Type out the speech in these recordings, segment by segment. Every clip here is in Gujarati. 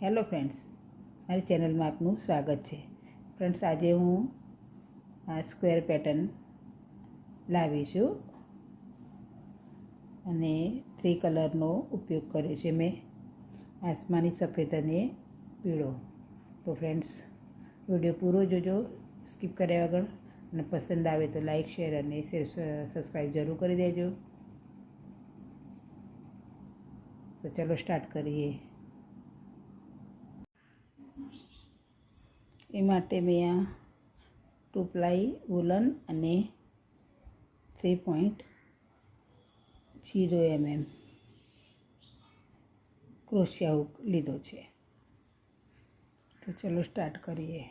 હેલો ફ્રેન્ડ્સ, મારી ચેનલમાં આપનું સ્વાગત છે. ફ્રેન્ડ્સ, આજે હું આ સ્ક્વેર પેટર્ન લાવી છું અને 3 કલરનો ઉપયોગ કર્યો છે મેં, આસમાની, સફેદ અને પીળો. તો ફ્રેન્ડ્સ, વિડીયો પૂરો જોજો, સ્કીપ કર્યા વગર, અને પસંદ આવે તો લાઈક, શેર અને સબસ્ક્રાઈબ જરૂર કરી દેજો. તો ચલો સ્ટાર્ટ કરીએ. એ માટે મેં આ 2 પ્લાય વુલન અને 3.0 mm ક્રોશિયા હૂક લીધો છે. તો ચલો સ્ટાર્ટ કરીએ.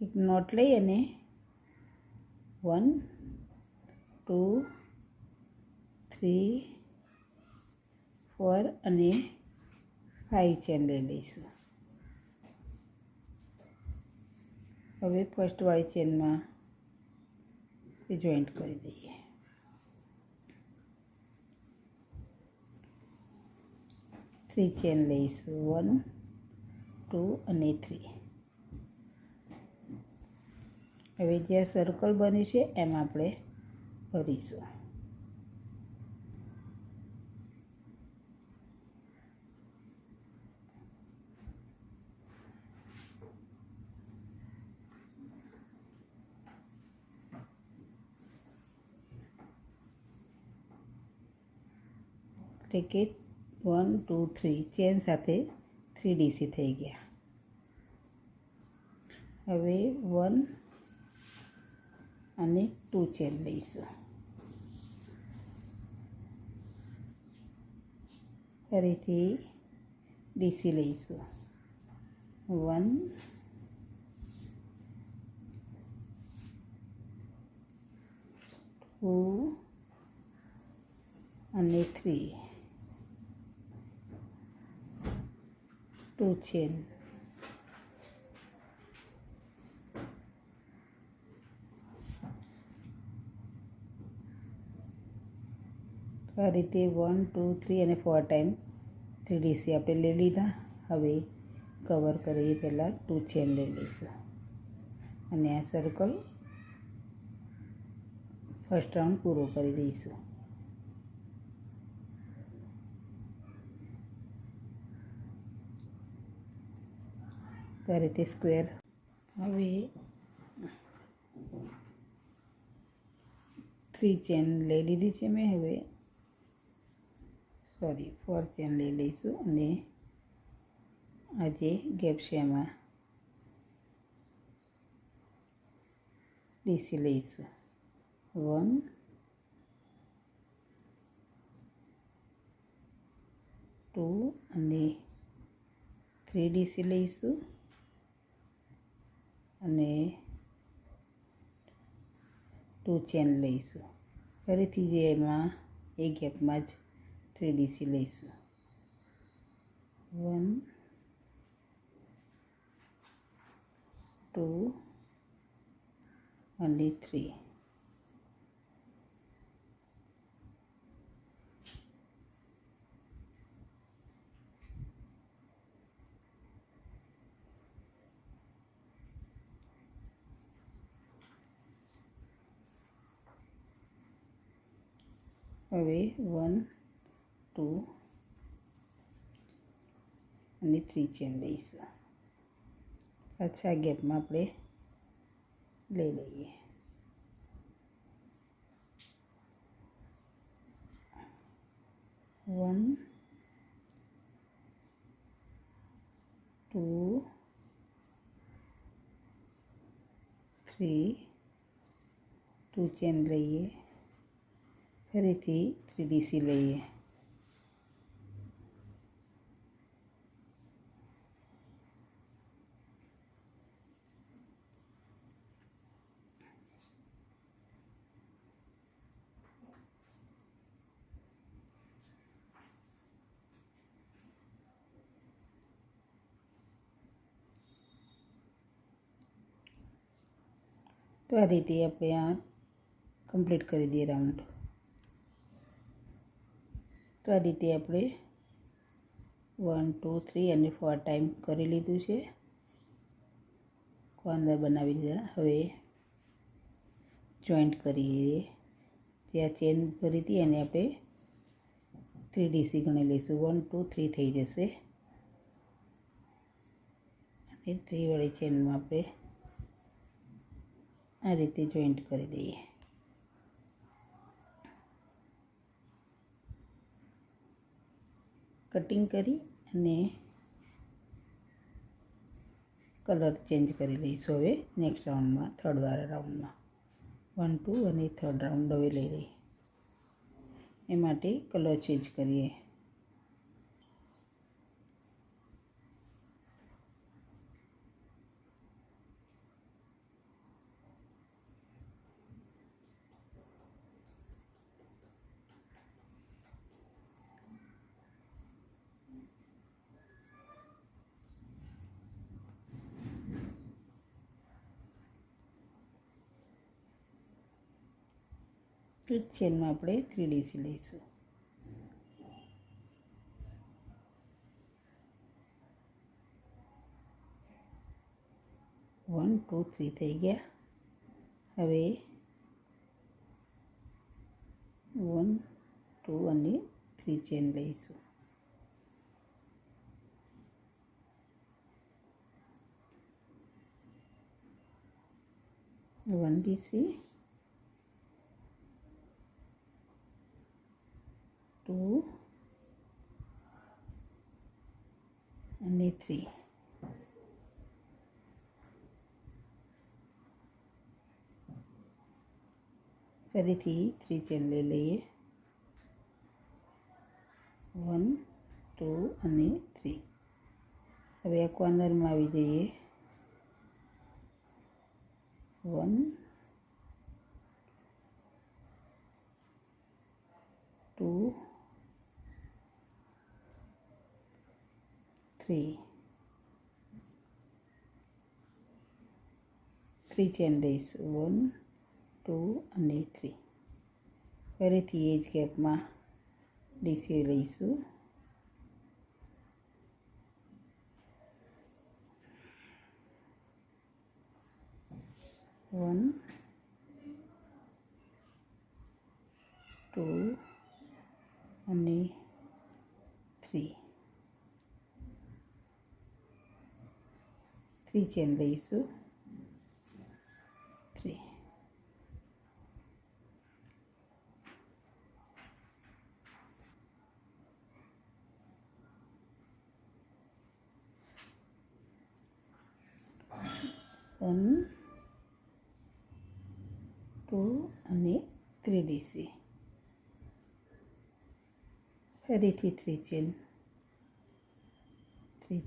એક નોટ લઈ અને 1 2 3 4 અને 5 ચેન લઈ લઈશું. હવે ફર્સ્ટવાળી ચેનમાં એ જોઈન્ટ કરી દઈએ. થ્રી ચેન લઈશું, 1 2 અને 3. હવે જ્યાં સર્કલ બન્યું છે એમ આપણે ભરીશું. એટલે કે 1 2 3 ચેન સાથે 3 ડીસી થઈ ગયા. હવે 1 અને 2 ચેન લઈશું. ફરીથી ડીસી લઈશું. 1 2 અને 3, 2 ચેન. આ રીતે 1 2 3 અને 4 ટાઈમ 3 ડીસી આપણે લઈ લીધા. હવે કવર કરીએ પહેલાં 2 ચેન લઈ લઈશું અને આ સર્કલ ફર્સ્ટ રાઉન્ડ પૂરો કરી દઈશું. આ રીતે સ્ક્વેર. હવે 3 ચેન લઈ લીધી છે મેં. હવે 4 ચેન લઈ લઈશું અને આ જે ગેપ છે એમાં ડીસી લઈશું. 1 2 અને 3 ડીસી લઈશું અને 2 ચેન લઈશું. ફરીથી જે એમાં એ ગેપમાં જ 3 ડીસી લઈશું. 1 2 અને 3. હવે 1 2 અને 3 ચેન લઈશું. પાછા ગેપમાં આપણે લઈ લઈએ. 1 2 3, 2 ચેન લઈએ. ફરીથી 3 ડીસી લઈએ. તો આ રીતે આપણે આ કમ્પ્લીટ કરી દઈએ રાઉન્ડ. તો આ રીતે આપણે 1 2 3 અને 4 ટાઈમ કરી લીધું છે. કોર્નર બનાવી લીધા. હવે જોઈન્ટ કરીએ. જે આ ચેન ભરી હતી એને આપણે 3DC ગણી લઈશું. 1 2 3 થઈ જશે. અને 3 વાળી ચેનમાં આપણે આ રીતે જોઈન્ટ કરી દઈએ. કટિંગ કરી અને કલર ચેન્જ કરી લઈશું. હવે નેક્સ્ટ રાઉન્ડમાં, થર્ડ વાળા રાઉન્ડમાં 1 2 અને થર્ડ રાઉન્ડ હવે લઈ લઈએ. એ માટે કલર ચેન્જ કરીએ. ચેનમાં આપણે 3DC લઈશું. વન 2 3 થઈ ગયા. હવે 1 2 અને 3 ચેન લઈશું. વન DC 2 અને 3. ફરીથી 3 ચેન લઈ લઈએ. 1 2 અને 3. હવે આ કોર્નરમાં આવી જઈએ. 1 2 3. 3 ચેન લઈશું. 1 2 અને 3. ફરીથી એ જ ગેપમાં DC લઈશું. 1 2 અને 3. 3 ચેન લઈશું. 3. વન 2 અને 3 DC. ફરીથી 3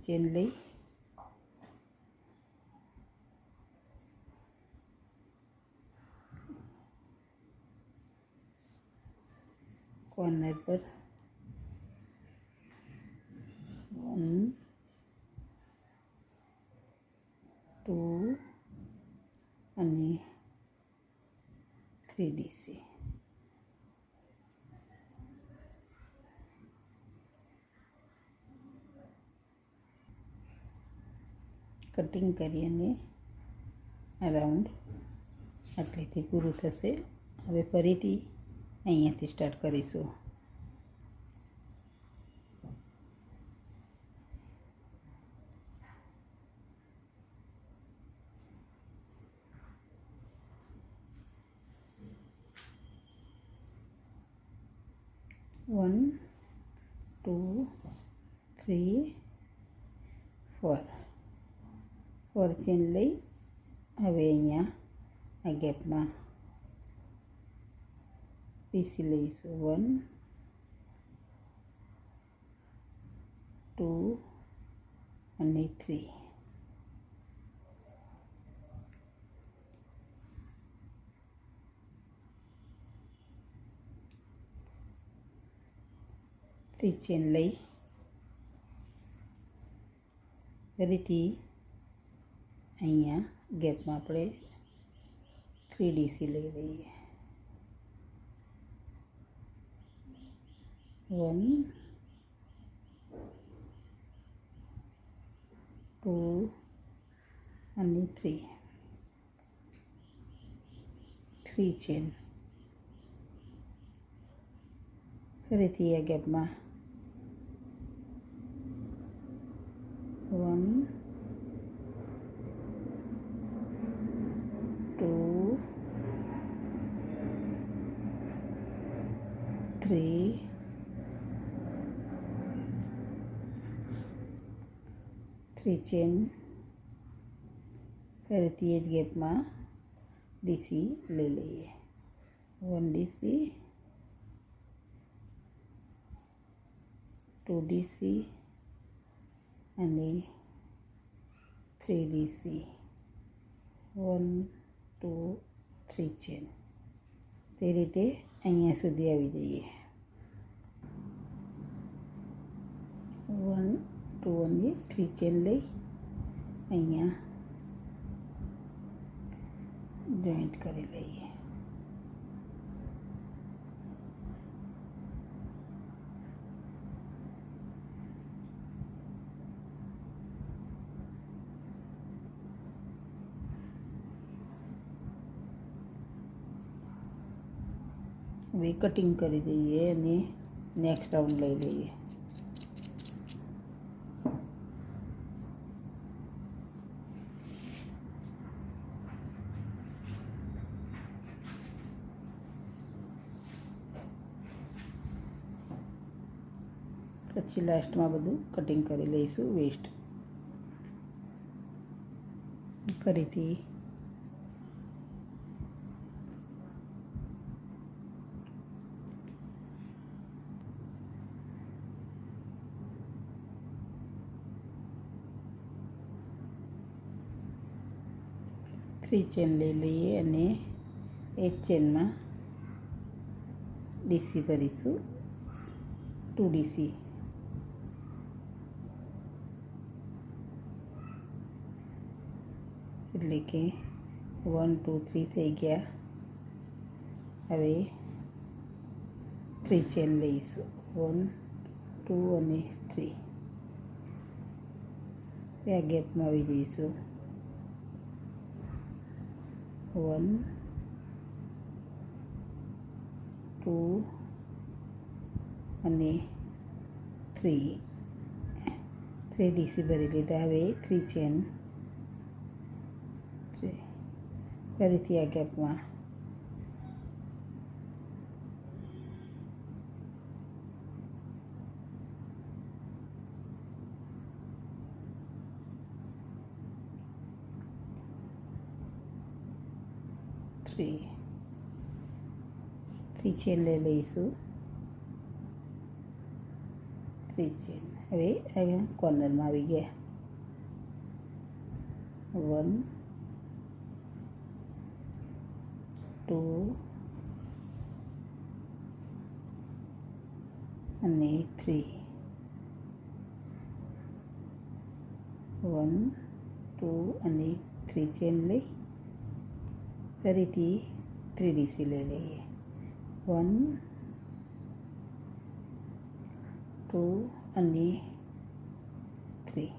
ચેન લઈ કોર્નર પર 1 2 અને 3 DC. કટિંગ કરી અને આ રાઉન્ડ આટલેથી પૂરું થશે. હવે ફરીથી અહીંયાથી સ્ટાર્ટ કરીશું. વન 2 3 4 ચેન લઈ હવે અહીંયા આ ગેપમાં DC લઈશું. 1 2 અને 3. 3 ચેન લઈ ફરીથી અહીંયા ગેપમાં આપણે 3DC લઈ લઈએ. 1 2 અને 3 ચેન. ફરીથી આ ગેપમાં 1 2 3 ચેન. ફરીથી એ જ ગેપમાં DC લઈ લઈએ. 1 DC 2 DC અને 3 DC. 1 2 3 ચેન. તે રીતે અહીંયા સુધી આવી જઈએ. 1 2 અને 3 ચેન લઈ અહીંયા જોઈન્ટ કરી લઈએ. હવે કટિંગ કરી દઈએ અને નેક્સ્ટ રાઉન્ડ લઈ લઈએ. પછી લાસ્ટમાં બધું કટિંગ કરી લઈશું વેસ્ટ. ફરીથી થ્રી ચેન લઈ લઈએ અને એક ચેનમાં DC ભરીશું. 2 DC. એટલે કે 1 2 3 થઈ ગયા. હવે 3 ચેન લઈશું. 1 2 અને 3. આ ગેપમાં આવી જઈશું. 1 2 અને 3 DC ભરી લીધા. હવે 3 ચેન. ફરીથી આ ગેપમાં 3 ચેન લઈ લઈશું. 3 ચેન. હવે અહીંયા કોર્નરમાં આવી ગયા. 1 2 અને 3. 1 2 અને 3 ચેન લઈ ફરીથી 3 DC લઈ લઈએ. 1 2 અને 3.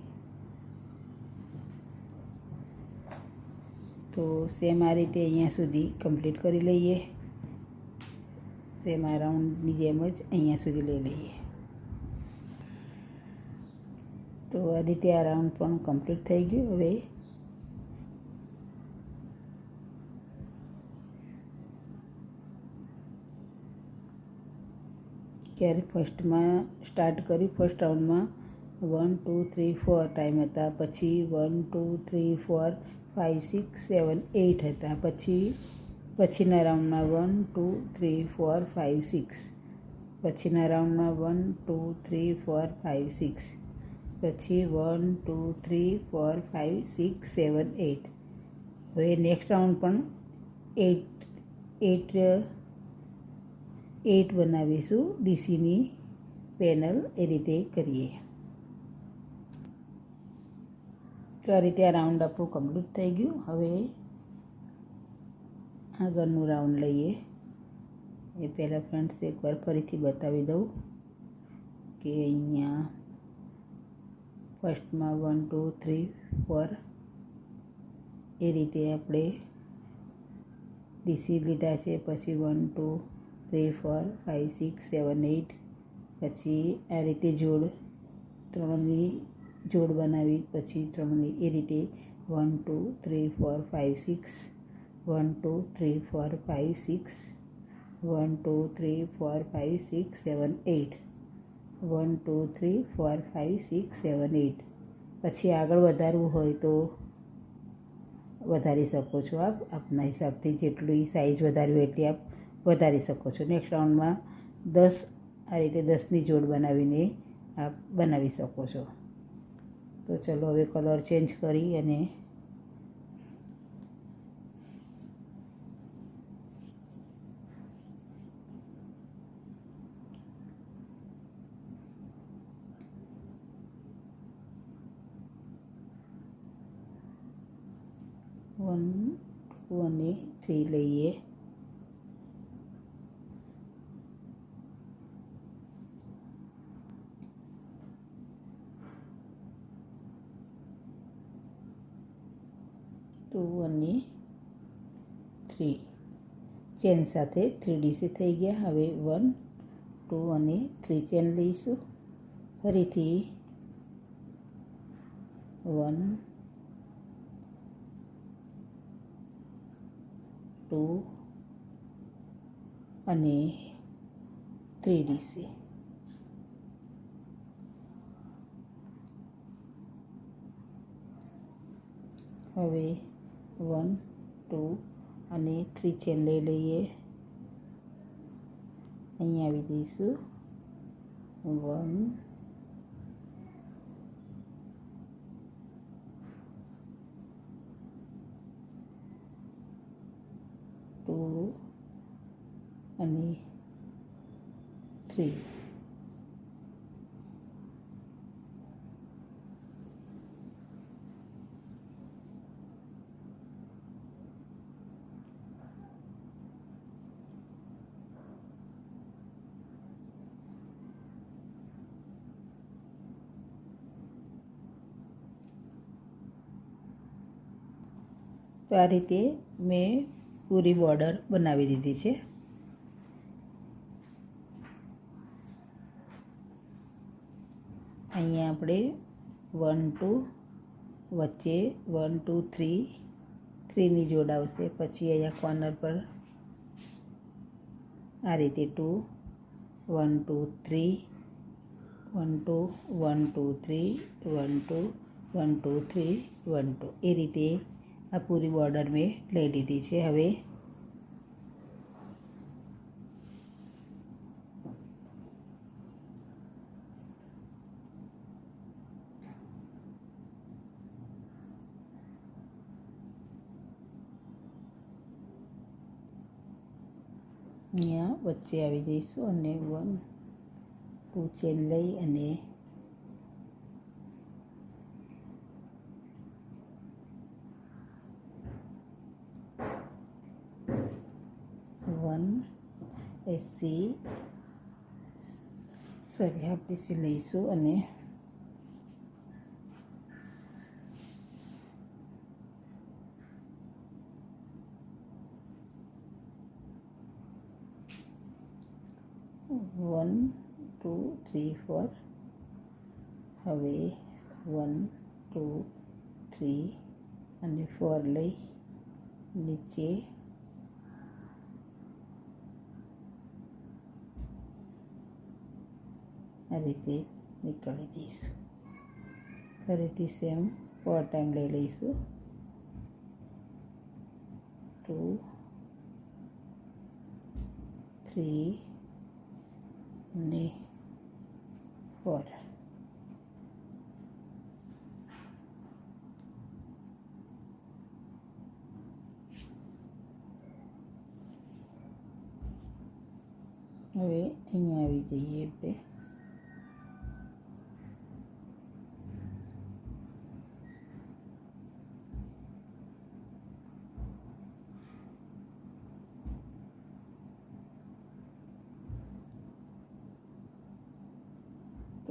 તો સેમ આ રીતે અહીંયા સુધી કમ્પ્લીટ કરી લઈએ. સેમ આ રાઉન્ડની જેમ જ અહીંયા સુધી લઈ લઈએ. તો આ રીતે આ રાઉન્ડ પણ કમ્પ્લીટ થઈ ગયું. હવે ક્યારે ફર્સ્ટમાં સ્ટાર્ટ કરી ફર્સ્ટ રાઉન્ડમાં 1 2 3 4 ટાઈમ હતા. પછી 1 2 3 4 5 6 7 8 હતા. પછીના રાઉન્ડમાં 1 2 3 4 5 6. પછીના રાઉન્ડમાં 1 2 3 4 5 6. પછી 1 2 3 4 5 6 7 8. હવે નેક્સ્ટ રાઉન્ડ પણ 8 બનાવીશું. ડીસીની પેનલ એ રીતે કરીએ. તો આ રીતે આ રાઉન્ડ આપણું કમ્પ્લીટ થઈ ગયું. હવે આગળનું રાઉન્ડ લઈએ. એ પહેલાં ફ્રેન્ડ્સ એકવાર ફરીથી બતાવી દઉં કે અહીંયા ફર્સ્ટમાં 1 2 3 4 એ રીતે આપણે ડીસી લીધા છે. પછી 1 2 3 4 5 6 7 8 પછી આ રીતે ત્રણની જોડ બનાવી પછી ત્રણની એ રીતે 1 2 3 4 5 6 1 2 3 4 5 6 1 2 3 4 5 6 7 8 1 2 3 4 5 6 7 8 પછી આગળ વધારવું હોય તો વધારી શકો છો. આપના હિસાબથી જેટલી સાઈઝ વધારવી હોય એટલી આપ વધારી શકો છો. નેક્સ્ટ રાઉન્ડમાં 10 આ રીતે 10ની જોડ બનાવીને આપ બનાવી શકો છો. તો ચલો હવે કલર ચેન્જ કરી અને વન ટુ અને 3 લઈએ. ટુ અને 3 ચેન સાથે 3 ડીસી થઈ ગયા. હવે 1 2 અને 3 ચેન લઈશું. ફરીથી 1 2 અને 3 ડીસી. હવે 1 2 અને 3 ચેન લઈ લઈએ. અહીંયા આવી જઈશું. 1 2 અને 3. તો આ રીતે મેં પૂરી બોર્ડર બનાવી દીધી છે. અહીંયા આપણે 1 2 વચ્ચે 1 2 3 3ની જોડ આવશે. પછી અહીંયા કોર્નર પર આ રીતે 2 1 2 3 1 2 1 2 3 1 2 1 2 3 1 2 એ રીતે આ પૂરી બોર્ડર મેં લઈ લીધી છે. હવે અહીંયા વચ્ચે આવી જઈશું અને 1 2 ચેન લઈ અને 1 એસી હાફ ડીસી લઈશું અને વન 2 3 4 હવે 1 2 3 અને 4 લઈ નીચે આ રીતે નીકાળી દઈશું. ફરીથી સેમ 4 ટાઈમ લઈ લઈશું. 2 3 અને 4. હવે અહીંયા આવી જઈએ આપણે.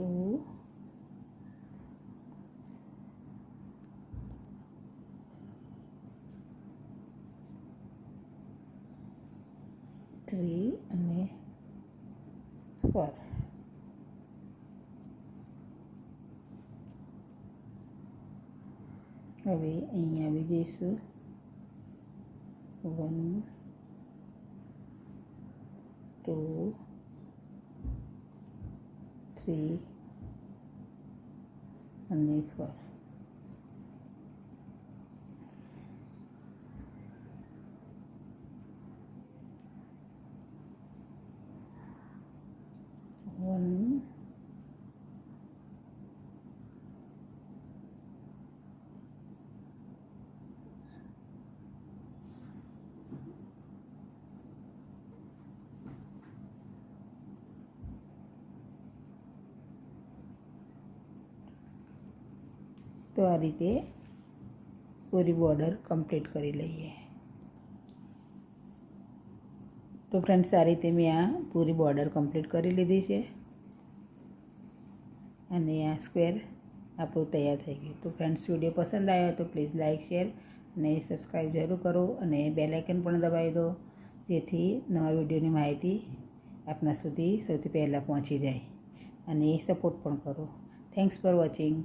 2 3 અને 4. હવે અહીંયા આવી જઈશું 1 2 3 અને 4. તો આ રીતે પૂરી બોર્ડર કમ્પ્લીટ કરી લઈએ. તો ફ્રેન્ડ્સ, આ રીતે મેં આ પૂરી બોર્ડર કમ્પ્લીટ કરી લીધી છે અને આ સ્ક્વેર આપણું તૈયાર થઈ ગયું. તો ફ્રેન્ડ્સ, વિડીયો પસંદ આવ્યો તો પ્લીઝ લાઇક, શેર અને સબસ્ક્રાઈબ જરૂર કરો અને બેલ આઇકન પણ દબાવી દો, જેથી નવા વિડીયોની માહિતી આપના સુધી સૌથી પહેલાં પહોંચી જાય અને સપોર્ટ પણ કરો. Thanks for watching.